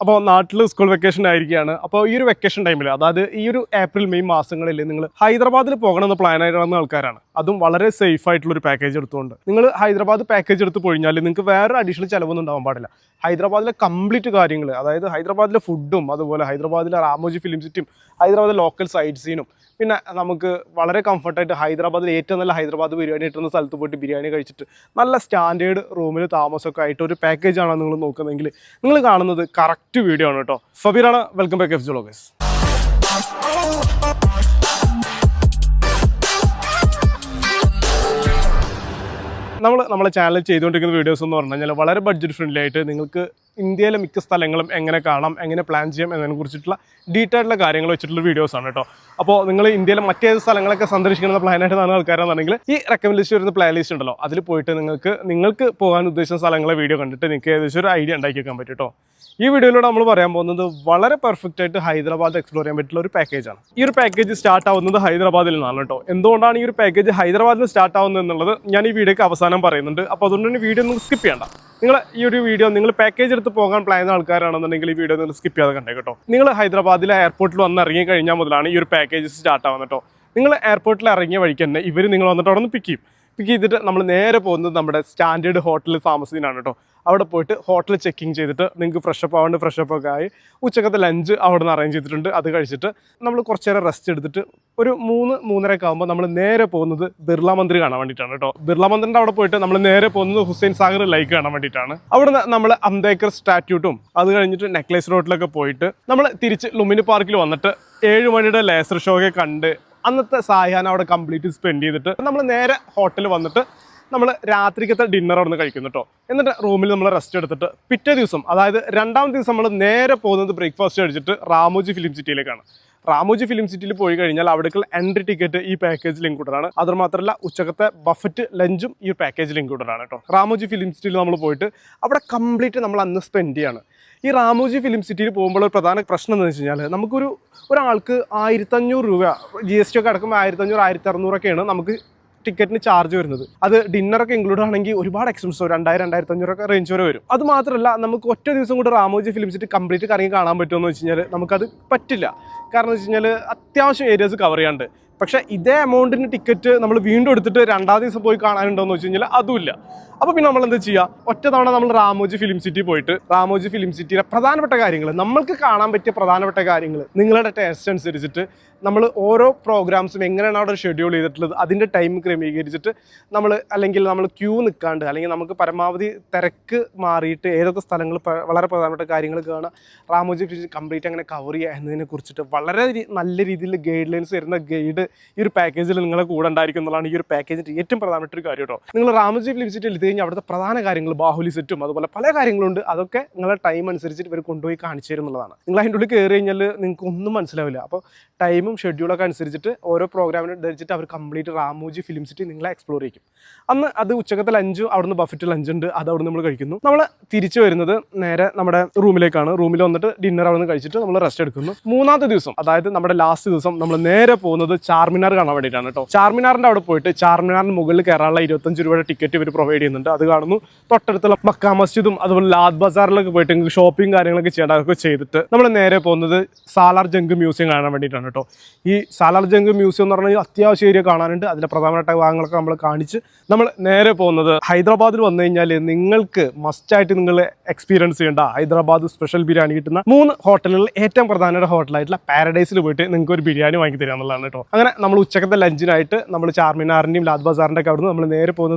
അപ്പോൾ നാട്ടിൽ school vacation ആയിരിക്കുകയാണ്. അപ്പോൾ ഈ ഒരു വെക്കേഷൻ ടൈമിൽ, അതായത് ഈ ഒരു ഏപ്രിൽ മെയ് മാസങ്ങളിൽ നിങ്ങൾ ഹൈദരാബാദിൽ പോകണമെന്ന് പ്ലാൻ ആയിട്ട് വന്ന ആൾക്കാരാണ്. അതും വളരെ സേഫ് ആയിട്ടുള്ള ഒരു പാക്കേജ് എടുത്തുകൊണ്ട് നിങ്ങൾ ഹൈദരാബാദ് പാക്കേജ് എടുത്ത് പോയിഞ്ഞാൽ നിങ്ങൾക്ക് വേറെ അഡീഷണൽ ചിലവൊന്നും ഉണ്ടാവാൻ പാടില്ല. ഹൈദരാബാദിലെ കംപ്ലീറ്റ് കാര്യങ്ങൾ, അതായത് ഹൈദരാബാദിലെ ഫുഡും അതുപോലെ ഹൈദരാബാദിലെ റാമോജി ഫിലിം സിറ്റിയും ഹൈദരാബാദിലെ ലോക്കൽ സൈറ്റ് സീനും, പിന്നെ നമുക്ക് വളരെ കംഫർട്ടായിട്ട് ഹൈദരാബാദിൽ ഏറ്റവും നല്ല ഹൈദരാബാദ് ബിരിയാണി കിട്ടുന്ന സ്ഥലത്ത് പോയിട്ട് ബിരിയാണി കഴിച്ചിട്ട് നല്ല സ്റ്റാൻഡേർഡ് റൂമിൽ താമസമൊക്കെ ആയിട്ട് ഒരു പാക്കേജാണ് നിങ്ങൾ നോക്കുന്നതെങ്കിൽ നിങ്ങൾ കാണുന്നത് കറക്റ്റ് വീഡിയോ ആണ് കേട്ടോ. ഫബീറാണ്, വെൽക്കം ബാക്ക് എഫ് വ്ളോഗേഴ്സ്. നമ്മളെ ചാനൽ ചെയ്തുകൊണ്ടിരിക്കുന്ന വീഡിയോസ് എന്ന് പറഞ്ഞു കഴിഞ്ഞാൽ വളരെ ബഡ്ജറ്റ് ഫ്രണ്ട്ലി ആയിട്ട് നിങ്ങൾക്ക് ഇന്ത്യയിലെ മിക്ക സ്ഥലങ്ങളും എങ്ങനെ കാണാം, എങ്ങനെ പ്ലാൻ ചെയ്യാം എന്നതിനെ കുറിച്ചിട്ടുള്ള ഡീറ്റെയിലുള്ള കാര്യങ്ങൾ വെച്ചിട്ടുള്ള വീഡിയോസാണ് കേട്ടോ. അപ്പോൾ നിങ്ങൾ ഇന്ത്യയിലെ മറ്റേത് സ്ഥലങ്ങളൊക്കെ സന്ദർശിക്കുന്ന പ്ലാനായിട്ട് നടന്ന ആൾക്കാരാണെന്നുണ്ടെങ്കിൽ ഈ റെക്കമെൻഡ് ലിസ്റ്റ് വരുന്ന പ്ലാൻ ലിസ്റ്റ് ഉണ്ടല്ലോ, അതിൽ പോയിട്ട് നിങ്ങൾക്ക് പോകാൻ ഉദ്ദേശിച്ച സ്ഥലങ്ങളെ വീഡിയോ കണ്ടിട്ട് നിങ്ങൾക്ക് ഏകദേശം ഒരു ഐഡിയ ഉണ്ടാക്കി വെക്കാൻ പറ്റും കേട്ടോ. ഈ വീഡിയോയിലൂടെ നമ്മൾ പറയാൻ പോകുന്നത് വളരെ പെർഫെക്റ്റ് ആയിട്ട് ഹൈദരാബാദ് എക്സ്പ്ലോർ ചെയ്യാൻ പറ്റുള്ള ഒരു പാക്കേജാണ്. ഈ ഒരു പാക്കേജ് സ്റ്റാർട്ട് ആവുന്നത് ഹൈദരാബാദിൽ നിന്നാണ് കേട്ടോ. എന്തുകൊണ്ടാണ് ഈ ഒരു പാക്കേജ് ഹൈദരാബാദിൽ നിന്ന് സ്റ്റാർട്ട് ആവുന്നത് എന്നുള്ളത് ഞാൻ ഈ വീഡിയോക്ക് അവസാനം പറയുന്നുണ്ട്. അപ്പോൾ അതുകൊണ്ട് തന്നെ വീഡിയോ നിങ്ങൾ സ്കിപ്പ് ചെയ്യണ്ട. ഈ ഒരു വീഡിയോ നിങ്ങൾ പാക്കേജ് എടുത്ത് പോകാൻ പ്ലാൻ ചെയ്യുന്ന ആൾക്കാരാണെന്നുണ്ടെങ്കിൽ ഈ വീഡിയോ നിങ്ങൾ സ്കിപ്പ് ചെയ്യാതെ കണ്ടേ കേട്ടോ. നിങ്ങൾ ഹൈദരാബാദിലെ എയർപോർട്ടിൽ വന്ന് ഇറങ്ങി കഴിഞ്ഞാൽ മുതലാണ് ഈ ഒരു പാക്കേജ് സ്റ്റാർട്ട് ആവുന്നത് കേട്ടോ. നിങ്ങൾ എയർപോർട്ടിൽ ഇറങ്ങിയ വഴിക്ക് തന്നെ ഇവർ നിങ്ങൾ വന്നിട്ട് അവിടെ നിന്ന് പിക്ക് ചെയ്തിട്ട് നമ്മൾ നേരെ പോകുന്നത് നമ്മുടെ സ്റ്റാൻഡേർഡ് ഹോട്ടലിൽ താമസത്തിനാണ് കേട്ടോ. അവിടെ പോയിട്ട് ഹോട്ടൽ ചെക്കിങ് ചെയ്തിട്ട് നിങ്ങൾക്ക് ഫ്രഷപ്പ് ഒക്കെ ആയി ഉച്ചക്കത്തെ ലഞ്ച് അവിടെ നിന്ന് അറേഞ്ച് ചെയ്തിട്ടുണ്ട്. അത് കഴിച്ചിട്ട് നമ്മൾ കുറച്ച് നേരം റെസ്റ്റ് എടുത്തിട്ട് ഒരു 3-3:30 ആകുമ്പോൾ നമ്മൾ നേരെ പോകുന്നത് ബിർള മന്ദിർ കാണാൻ വേണ്ടിയിട്ടാണ് കേട്ടോ. ബിർള മന്ദിറിൻ്റെ അവിടെ പോയിട്ട് നമ്മൾ നേരെ പോകുന്നത് ഹുസൈൻ സാഗർ ലേക്ക് കാണാൻ വേണ്ടിയിട്ടാണ്. അവിടുന്ന് നമ്മൾ അംബേദ്കർ സ്റ്റാറ്റ്യൂട്ടും അത് കഴിഞ്ഞിട്ട് നെക്ലേസ് റോഡിലൊക്കെ പോയിട്ട് നമ്മൾ തിരിച്ച് ലുംബിനി പാർക്കിൽ വന്നിട്ട് 7 മണിയുടെ ലേസർ ഷോ ഒക്കെ കണ്ട് അന്നത്തെ സായാഹ്നം അവിടെ കംപ്ലീറ്റ് സ്പെൻഡ് ചെയ്തിട്ട് നമ്മൾ നേരെ ഹോട്ടലിൽ വന്നിട്ട് നമ്മൾ രാത്രിക്കത്തെ ഡിന്നർ അവിടെ നിന്ന് കഴിക്കുന്നു കേട്ടോ. എന്നിട്ട് റൂമിൽ നമ്മൾ റെസ്റ്റ് എടുത്തിട്ട് പിറ്റേ ദിവസം, അതായത് 2ാം ദിവസം നമ്മൾ നേരെ പോകുന്നത് ബ്രേക്ക്ഫാസ്റ്റ് കഴിച്ചിട്ട് റാമോജി ഫിലിം സിറ്റിയിലേക്കാണ്. റാമോജി ഫിലിം സിറ്റിയിൽ പോയി കഴിഞ്ഞാൽ അവിടേക്കുള്ള എൻട്രി ടിക്കറ്റ് ഈ പാക്കേജിൽ ഇൻക്ലൂഡാണ്. അത് മാത്രമല്ല ഉച്ചക്കത്തെ ബഫറ്റ് ലഞ്ചും ഈ പാക്കേജിൽ ഇൻക്ലൂഡാണ് കേട്ടോ. റാമോജി ഫിലിം സിറ്റിയിൽ നമ്മൾ പോയിട്ട് അവിടെ കംപ്ലീറ്റ് നമ്മൾ അന്ന് സ്പെൻഡ് ചെയ്യാണ്. ഈ റാമോജി ഫിലിം സിറ്റിയിൽ പോകുമ്പോൾ ഒരു പ്രധാന പ്രശ്നം എന്ന് വെച്ച് കഴിഞ്ഞാൽ ഒരാൾക്ക് 1500 രൂപ GST ഒക്കെ അടക്കുമ്പോൾ 1500-1600 നമുക്ക് ടിക്കറ്റിന് ചാർജ് വരുന്നത്. അത് ഡിന്നറൊക്കെ ഇൻക്ലൂഡ് ആണെങ്കിൽ ഒരുപാട് എക്സ്പെൻസ് 2000-2500 റേഞ്ച് വരെ വരും. അത് മാത്രമല്ല നമുക്ക് ഒറ്റ ദിവസം കൂടെ റാമോജി ഫിലിം സിറ്റി കംപ്ലീറ്റ് കറങ്ങി കാണാൻ പറ്റുമെന്ന് വെച്ച് കഴിഞ്ഞാൽ നമുക്കത് പറ്റില്ല. കാരണം എന്ന് വെച്ച് കഴിഞ്ഞാൽ അത്യാവശ്യം ഏരിയാസ് കവർ ചെയ്യാണ്ട്. പക്ഷേ ഇതേ എമൗണ്ടിന് ടിക്കറ്റ് നമ്മൾ വീണ്ടും എടുത്തിട്ട് 2ാം ദിവസം പോയി കാണാനുണ്ടോയെന്ന് വെച്ച് കഴിഞ്ഞാൽ അതുമില്ല. അപ്പോൾ പിന്നെ നമ്മൾ എന്താ ചെയ്യുക, ഒറ്റ തവണ നമ്മൾ റാമോജി ഫിലിം സിറ്റി പോയിട്ട് റാമോജി ഫിലിം സിറ്റിയിലെ പ്രധാനപ്പെട്ട കാര്യങ്ങൾ, നമ്മൾക്ക് കാണാൻ പറ്റിയ പ്രധാനപ്പെട്ട കാര്യങ്ങൾ നിങ്ങളുടെ ടേസ്റ്റ് അനുസരിച്ചിട്ട് നമ്മൾ ഓരോ പ്രോഗ്രാംസും എങ്ങനെയാണ് അവിടെ ഷെഡ്യൂൾ ചെയ്തിട്ടുള്ളത് അതിൻ്റെ ടൈം ക്രമീകരിച്ചിട്ട് അല്ലെങ്കിൽ നമ്മൾ ക്യൂ നിൽക്കാണ്ട്, അല്ലെങ്കിൽ നമുക്ക് പരമാവധി തിരക്ക് മാറിയിട്ട് ഏതൊക്കെ സ്ഥലങ്ങൾ വളരെ പ്രധാനപ്പെട്ട കാര്യങ്ങൾ കാണുക, റാമോജി ഫിലിം സിറ്റി കംപ്ലീറ്റ് അങ്ങനെ കവർ ചെയ്യുക എന്നതിനെ കുറിച്ചിട്ട് വളരെ നല്ല രീതിയിൽ ഗൈഡ് ലൈൻസ് വരുന്ന ഗൈഡ് ഈ ഒരു പാക്കേജിൽ നിങ്ങളെ കൂടെ ഉണ്ടായിരിക്കും എന്നുള്ളതാണ് ഈ ഒരു പാക്കേജിൻ്റെ ഏറ്റവും പ്രധാനപ്പെട്ട ഒരു കാര്യം കേട്ടോ. നിങ്ങൾ റാമോജി ഫിലിം സിറ്റിയിൽ എത്തി കഴിഞ്ഞാൽ അവിടുത്തെ പ്രധാന കാര്യങ്ങൾ, ബാഹുലി സെറ്റും അതുപോലെ പല കാര്യങ്ങളുണ്ട്, അതൊക്കെ നിങ്ങളുടെ ടൈം അനുസരിച്ചിട്ട് ഇവർ കൊണ്ടുപോയി കാണിച്ചു തരും എന്നുള്ളതാണ്. നിങ്ങൾ അതിൻ്റെ ഉള്ളിൽ കയറി കഴിഞ്ഞാൽ നിങ്ങൾക്ക് ഒന്നും മനസ്സിലാവില്ല. അപ്പോൾ ടൈമും ഷെഡ്യൂളൊക്കെ അനുസരിച്ചിട്ട് ഓരോ പ്രോഗ്രാമിന് ധരിച്ചിട്ട് അവർ കംപ്ലീറ്റ് റാമോജി ഫിലിം സിറ്റി നിങ്ങളെ എക്സ്പ്ലോർ ചെയ്യും. അന്ന് അത് ഉച്ചക്കത്തെ ലഞ്ചും അവിടുന്ന് ബഫറ്റ് ലഞ്ച് ഉണ്ട്, അത് അവിടെ നമ്മൾ കഴിക്കുന്നു. നമ്മൾ തിരിച്ചു വരുന്നത് നേരെ നമ്മുടെ റൂമിലേക്കാണ്. റൂമിൽ വന്നിട്ട് ഡിന്നർ അവിടെ നിന്ന് കഴിച്ചിട്ട് നമ്മൾ റെസ്റ്റ് എടുക്കുന്നു. 3ാമത്തെ ദിവസം, അതായത് നമ്മുടെ ലാസ്റ്റ് ദിവസം, നമ്മൾ നേരെ പോകുന്നത് ചാർമിനാർ കാണാൻ വേണ്ടിയിട്ടാണ് കേട്ടോ. ചാർമിനാറിൻ്റെ അവിടെ പോയിട്ട് ചാർമിനാറിന് മുകളിൽ കയറാനുള്ള 25 രൂപയുടെ ടിക്കറ്റ് ഇവർ പ്രൊവൈഡ് ചെയ്യുന്നുണ്ട്. അത് കാണുന്നു. തൊട്ടടുത്തുള്ള മക്ക മസ്ജിദും അതുപോലെ ലാദ് ബസാറിലൊക്കെ പോയിട്ട് നിങ്ങൾക്ക് ഷോപ്പിംഗ് കാര്യങ്ങളൊക്കെ ചെയ്യേണ്ടതൊക്കെ ചെയ്തിട്ട് നമ്മൾ നേരെ പോകുന്നത് സാലാർ ജംഗ് മ്യൂസിയം കാണാൻ വേണ്ടിയിട്ടാണ് കേട്ടോ. ഈ സാലാർ ജംഗ് മ്യൂസിയം എന്ന് പറഞ്ഞാൽ അത്യാവശ്യം ഏരിയ കാണാനുണ്ട്. അതിലെ പ്രധാനപ്പെട്ട ഭാഗങ്ങളൊക്കെ നമ്മൾ കാണിച്ച് നമ്മൾ നേരെ പോകുന്നത് ഹൈദരാബാദിൽ വന്നു കഴിഞ്ഞാൽ നിങ്ങൾക്ക് മസ്റ്റായിട്ട് നിങ്ങൾ എക്സ്പീരിയൻസ് ചെയ്യേണ്ട ഹൈദരാബാദ് സ്പെഷ്യൽ ബിരിയാണി കിട്ടുന്ന 3 ഹോട്ടലുകളിൽ ഏറ്റവും പ്രധാനപ്പെട്ട ഹോട്ടലായിട്ടുള്ള പാരഡൈസിൽ പോയിട്ട് നിങ്ങൾക്ക് ഒരു ബിരിയാണി വാങ്ങി തരിക എന്നുള്ളതാണ് കേട്ടോ. അങ്ങനെ നമ്മൾ ഉച്ചക്കത്തെ ലഞ്ചിനായിട്ട് നമ്മൾ ചാർമിനാറിൻ്റെയും ലാദ് ബസാറിൻ്റെ ഒക്കെ അവിടുന്ന് നമ്മൾ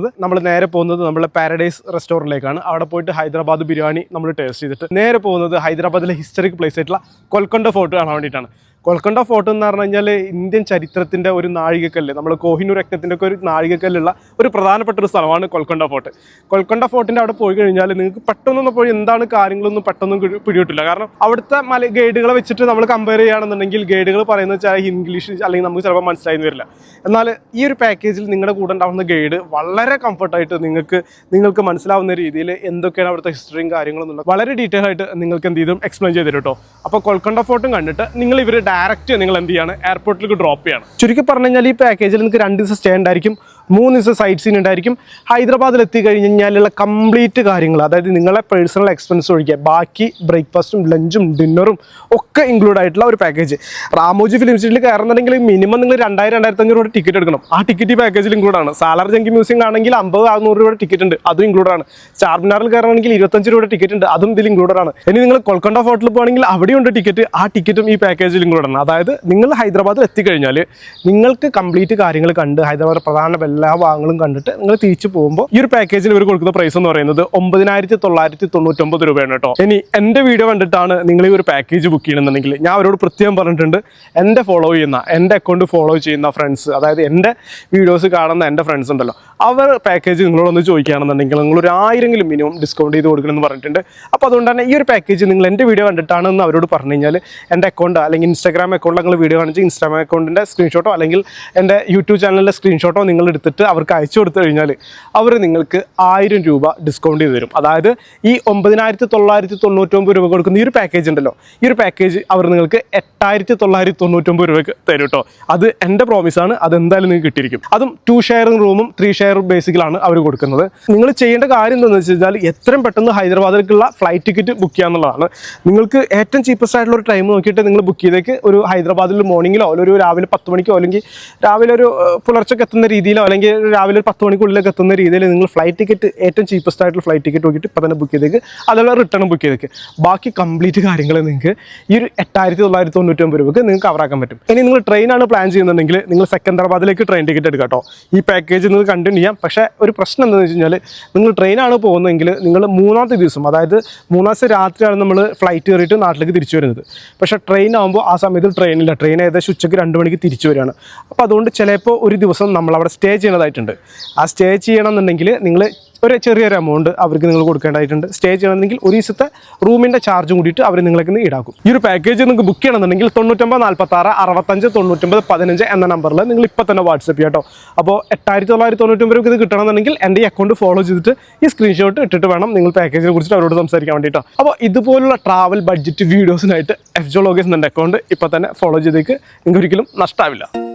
നേരെ പോകുന്നത് നമ്മളെ പാരഡൈസ് റെസ്റ്റോറൻറ്റിലേക്കാണ്. അവിടെ പോയിട്ട് ഹൈദരാബാദ് ബിരിയാണി നമ്മൾ ടേസ്റ്റ് ചെയ്തിട്ട് നേരെ പോകുന്നത് ഹൈദരാബാദിലെ ഹിസ്റ്ററിക് പ്ലേസ് ആയിട്ടുള്ള കൊൽക്കൊണ്ട ഫോർട്ട് കാണാൻ വേണ്ടിയിട്ടാണ്. കൊൽക്കൊണ്ട ഫോർട്ട് എന്ന് പറഞ്ഞു കഴിഞ്ഞാൽ ഇന്ത്യൻ ചരിത്രത്തിൻ്റെ ഒരു നാഴികക്കല്ല്, നമ്മൾ കോഹിനൂർ യജ്ഞത്തിൻ്റെ ഒക്കെ ഒരു നാഴികക്കല്ലുള്ള ഒരു പ്രധാനപ്പെട്ട ഒരു സ്ഥലമാണ് കൊൽക്കൊണ്ട ഫോർട്ട്. കൊൽക്കൊണ്ട ഫോർട്ടിൻ്റെ അവിടെ പോയി കഴിഞ്ഞാൽ നിങ്ങൾക്ക് പെട്ടെന്നൊന്നും പോയി എന്താണ് കാര്യങ്ങളൊന്നും പെട്ടെന്നും പിടികിട്ടില്ല. കാരണം അവിടുത്തെ ഗൈഡുകളെ വെച്ചിട്ട് നമ്മൾ കമ്പയർ ചെയ്യുകയാണെന്നുണ്ടെങ്കിൽ ഗൈഡുകൾ പറയുന്നത് വെച്ചാൽ ഇംഗ്ലീഷ് അല്ലെങ്കിൽ നമുക്ക് ചിലപ്പോൾ മനസ്സിലായി വരില്ല. എന്നാൽ ഈ ഒരു പാക്കേജിൽ നിങ്ങളുടെ കൂടെ ഉണ്ടാകുന്ന ഗൈഡ് വളരെ കംഫർട്ടായിട്ട് നിങ്ങൾക്ക് മനസ്സിലാവുന്ന രീതിയിൽ എന്തൊക്കെയാണ് അവിടുത്തെ ഹിസ്റ്ററിയും കാര്യങ്ങളൊന്നും വളരെ ഡീറ്റെയിൽ ആയിട്ട് നിങ്ങൾക്ക് എന്ത് ചെയ്തും എക്സ്പ്ലെയിൻ ചെയ്ത് തരും കേട്ടോ. അപ്പോൾ കൊൽക്കൊണ്ട ഫോർട്ടും കണ്ടിട്ട് നിങ്ങൾ ഡയറക്റ്റ് നിങ്ങൾ എന്ത് ചെയ്യാണ്, എയർപോർട്ടിലേക്ക് ഡ്രോപ്പ് ചെയ്യണം. ചുരുക്കി പറഞ്ഞു കഴിഞ്ഞാൽ ഈ പാക്കേജിൽ നിങ്ങൾക്ക് 2 ദിവസം സ്റ്റേ ഉണ്ടായിരിക്കും. 3 ദിവസം സൈറ്റ് സീൻ ഉണ്ടായിരിക്കും. ഹൈദരാബാദിൽ എത്തിക്കഴിഞ്ഞാലുള്ള കംപ്ലീറ്റ് കാര്യങ്ങൾ, അതായത് നിങ്ങളെ പേഴ്സണൽ എക്സ്പെൻസ് ഒഴിക്കുക ബാക്കി ബ്രേക്ക്ഫാസ്റ്റും ലഞ്ചും ഡിന്നറും ഒക്കെ ഇൻക്ലൂഡ് ആയിട്ടുള്ള ഒരു പാക്കേജ്. റാമോജി ഫിലിം സിറ്റിയിൽ കയറുന്നുണ്ടെങ്കിൽ മിനിമം നിങ്ങൾ 2000-2500 രൂപ ടിക്കറ്റ് എടുക്കണം. ആ ടിക്കറ്റ് ഈ പാക്കേജിൽ ഇൻക്ലൂഡ് ആണ്. സാലാർ ജംഗി മ്യൂസിയം ആണെങ്കിൽ 50-600 രൂപയുടെ ടിക്കറ്റ് ഉണ്ട്, അതും ഇൻക്ലൂഡ് ആണ്. ചാർമിനാറിൽ കയറണമെങ്കിൽ 25 രൂപയുടെ ടിക്കറ്റ് ഉണ്ട്, അതും ഇതിൽ ഇൻക്ലൂഡ് ആണ്. ഇനി നിങ്ങൾ കൊൽക്കണ്ട ഫോർട്ടിൽ പോകുകയാണെങ്കിൽ അവിടെയുണ്ട് ടിക്കറ്റ്, ആ ടിക്കറ്റും ഈ പാക്കേജിൽ ഇൻക്ലൂഡ് ആണ്. അതായത് നിങ്ങൾ ഹൈദരാബാദിൽ എത്തിക്കഴിഞ്ഞാൽ നിങ്ങൾക്ക് കംപ്ലീറ്റ് കാര്യങ്ങൾ കണ്ട് ഹൈദരാബാദ് പ്രധാന എല്ലാ ഭാഗങ്ങളും കണ്ടിട്ട് നിങ്ങൾ തിരിച്ചു പോകുമ്പോൾ ഈ ഒരു പാക്കേജിൽ ഇവർ കൊടുക്കുന്ന പ്രൈസ് എന്ന് പറയുന്നത് 9999 രൂപയാണ് കേട്ടോ. ഇനി എൻ്റെ വീഡിയോ കണ്ടിട്ടാണ് നിങ്ങൾ ഈ ഒരു പാക്കേജ് ബുക്ക് ചെയ്യണമെന്നുണ്ടെങ്കിൽ ഞാൻ അവരോട് പ്രത്യേകം പറഞ്ഞിട്ടുണ്ട്, എൻ്റെ ഫോളോ ചെയ്യുന്ന, എൻ്റെ അക്കൗണ്ട് ഫോളോ ചെയ്യുന്ന ഫ്രണ്ട്സ്, അതായത് എൻ്റെ വീഡിയോസ് കാണുന്ന എൻ്റെ ഫ്രണ്ട്സ് ഉണ്ടല്ലോ, അവർ പാക്കേജ് നിങ്ങളോടൊന്ന് ചോദിക്കുകയാണെന്നുണ്ടെങ്കിൽ നിങ്ങൾ ഒരു 1000 മിനിമം ഡിസ്കൗണ്ട് ചെയ്ത് കൊടുക്കണമെന്ന് പറഞ്ഞിട്ടുണ്ട്. അപ്പോൾ അതുകൊണ്ട് തന്നെ ഈ ഒരു പാക്കേജ് നിങ്ങൾ എൻ്റെ വീഡിയോ കണ്ടിട്ടാണെന്ന് അവരോട് പറഞ്ഞു കഴിഞ്ഞാൽ എൻ്റെ അക്കൗണ്ട് അല്ലെങ്കിൽ ഇൻസ്റ്റാഗ്രാം അക്കൗണ്ട് നിങ്ങൾ വീഡിയോ കാണിച്ച് ഇൻസ്റ്റാഗ്രാം അക്കൗണ്ടിൻ്റെ സ്ക്രീൻഷോട്ടോ അല്ലെങ്കിൽ എൻ്റെ യൂട്യൂബ് ചാനലിൻ്റെ സ്ക്രീൻഷോട്ടോ നിങ്ങൾ എടുത്തിട്ട് അവർക്ക് അയച്ചു കൊടുത്തു കഴിഞ്ഞാൽ അവർ നിങ്ങൾക്ക് 1000 രൂപ ഡിസ്കൗണ്ട് ചെയ്ത് തരും. അതായത് ഈ 9999 രൂപ കൊടുക്കുന്ന ഈ ഒരു പാക്കേജ് ഉണ്ടല്ലോ, ഈ ഒരു പാക്കേജ് അവർ നിങ്ങൾക്ക് 8999 രൂപയ്ക്ക് തരും കേട്ടോ. അത് എൻ്റെ പ്രോമിസാണ്, അത് എന്തായാലും നിങ്ങൾക്ക് കിട്ടിയിരിക്കും. അതും 2 ഷെയറിംഗ് റൂമും 3 ഷെയർ ബേസിക്കലാണ് അവർ കൊടുക്കുന്നത്. നിങ്ങൾ ചെയ്യേണ്ട കാര്യം എന്താണെന്ന് വെച്ച് കഴിഞ്ഞാൽ എത്രയും പെട്ടെന്ന് ഹൈദരാബാദിലേക്കുള്ള ഫ്ലൈറ്റ് ടിക്കറ്റ് ബുക്ക് ചെയ്യാന്നുള്ളതാണ്. നിങ്ങൾക്ക് ഏറ്റവും ചീപ്പസ്റ്റ് ആയിട്ടുള്ള ഒരു ടൈം നോക്കിയിട്ട് നിങ്ങൾ ബുക്ക് ചെയ്തേക്ക് ഒരു ഹൈദരാബാദിൽ മോർണിംഗിലോ ഒരു രാവിലെ 10 മണിക്കോ അല്ലെങ്കിൽ രാവിലെ ഒരു പുലർച്ചയ്ക്ക് എത്തുന്ന രീതിയിലോ അല്ലെങ്കിൽ രാവിലെ ഒരു 10 മണിക്കുള്ളിലേക്ക് എത്തുന്ന രീതിയിൽ നിങ്ങൾ ഫ്ലൈറ്റ് ടിക്കറ്റ് ഏറ്റവും ചീപ്പസ്റ്റ് ആയിട്ടുള്ള ഫ്ലൈറ്റ് ടിക്കറ്റ് നോക്കിയിട്ട് ഇപ്പോൾ തന്നെ ബുക്ക് ചെയ്തേക്ക്. അതുപോലെ റിട്ടേൺ ബുക്ക് ചെയ്തേക്ക്. ബാക്കി കംപ്ലീറ്റ് കാര്യങ്ങൾ നിങ്ങൾക്ക് ഈ ഒരു 8999 രൂപയ്ക്ക് നിങ്ങൾക്ക് കവറാക്കാൻ പറ്റും. ഇനി നിങ്ങൾ ട്രെയിനാണ് പ്ലാൻ ചെയ്യുന്നുണ്ടെങ്കിൽ നിങ്ങൾ സെക്കന്ദരാബാദിലേക്ക് ട്രെയിൻ ടിക്കറ്റ് എടുക്കാം കേട്ടോ. ഈ പാക്കേജ് നിങ്ങൾക്ക് കണ്ടിന്യൂ ചെയ്യാം. പക്ഷേ ഒരു പ്രശ്നം എന്താണെന്ന് വെച്ച് കഴിഞ്ഞാൽ നിങ്ങൾ ട്രെയിനാണ് പോകുന്നതെങ്കിൽ നിങ്ങൾ 3ാമത്തെ ദിവസം, അതായത് 3ാമത്തെ രാത്രിയാണ് നമ്മൾ ഫ്ലൈറ്റ് കയറിയിട്ട് നാട്ടിലേക്ക് തിരിച്ചു വരുന്നത്. പക്ഷേ ട്രെയിൻ ആകുമ്പോൾ ആ സമയത്ത് ട്രെയിനില്ല, ട്രെയിൻ ഏകദേശം ഉച്ചയ്ക്ക് 2 മണിക്ക് തിരിച്ചു വരികയാണ്. അപ്പോൾ അതുകൊണ്ട് ചിലപ്പോൾ ഒരു ദിവസം നമ്മളവിടെ സ്റ്റേ ചെയ്യണതായിട്ടുണ്ട്. ആ സ്റ്റേ ചെയ്യണമെന്നുണ്ടെങ്കിൽ നിങ്ങൾ ഒരു ചെറിയൊരു എമൗണ്ട് അവർക്ക് നിങ്ങൾ കൊടുക്കേണ്ടതായിട്ടുണ്ട്. സ്റ്റേ ചെയ്യണമെങ്കിൽ ഒരു ദിവസത്തെ റൂമിൻ്റെ ചാർജും കൂടിയിട്ട് അവർ നിങ്ങൾക്ക് ഈടാക്കും. ഈ ഒരു പാക്കേജ് നിങ്ങൾക്ക് ബുക്ക് ചെയ്യണമെന്നുണ്ടെങ്കിൽ 9946 65 99 15 എന്ന നമ്പറിൽ നിങ്ങൾ ഇപ്പോൾ തന്നെ വാട്സപ്പ് ചെയ്യാം കേട്ടോ. അപ്പോൾ 8999 രൂപ ഇത് കിട്ടണമെന്നുണ്ടെങ്കിൽ എൻ്റെ ഈ അക്കൗണ്ട് ഫോളോ ചെയ്തിട്ട് ഈ സ്ക്രീൻഷോട്ട് ഇട്ടിട്ട് വേണം നിങ്ങൾ പാക്കേജിനെ കുറിച്ചിട്ട് അവരോട് സംസാരിക്കാൻ വേണ്ടിയിട്ടോ. അപ്പോൾ ഇതുപോലുള്ള ട്രാവൽ ബഡ്ജറ്റ് വീഡിയോസിനായിട്ട് FJ Vloggers എന്ന അക്കൗണ്ട് ഇപ്പോൾ തന്നെ ഫോളോ ചെയ്തേക്ക്, നിങ്ങൾക്ക് ഒരിക്കലും നഷ്ടമാവില്ല.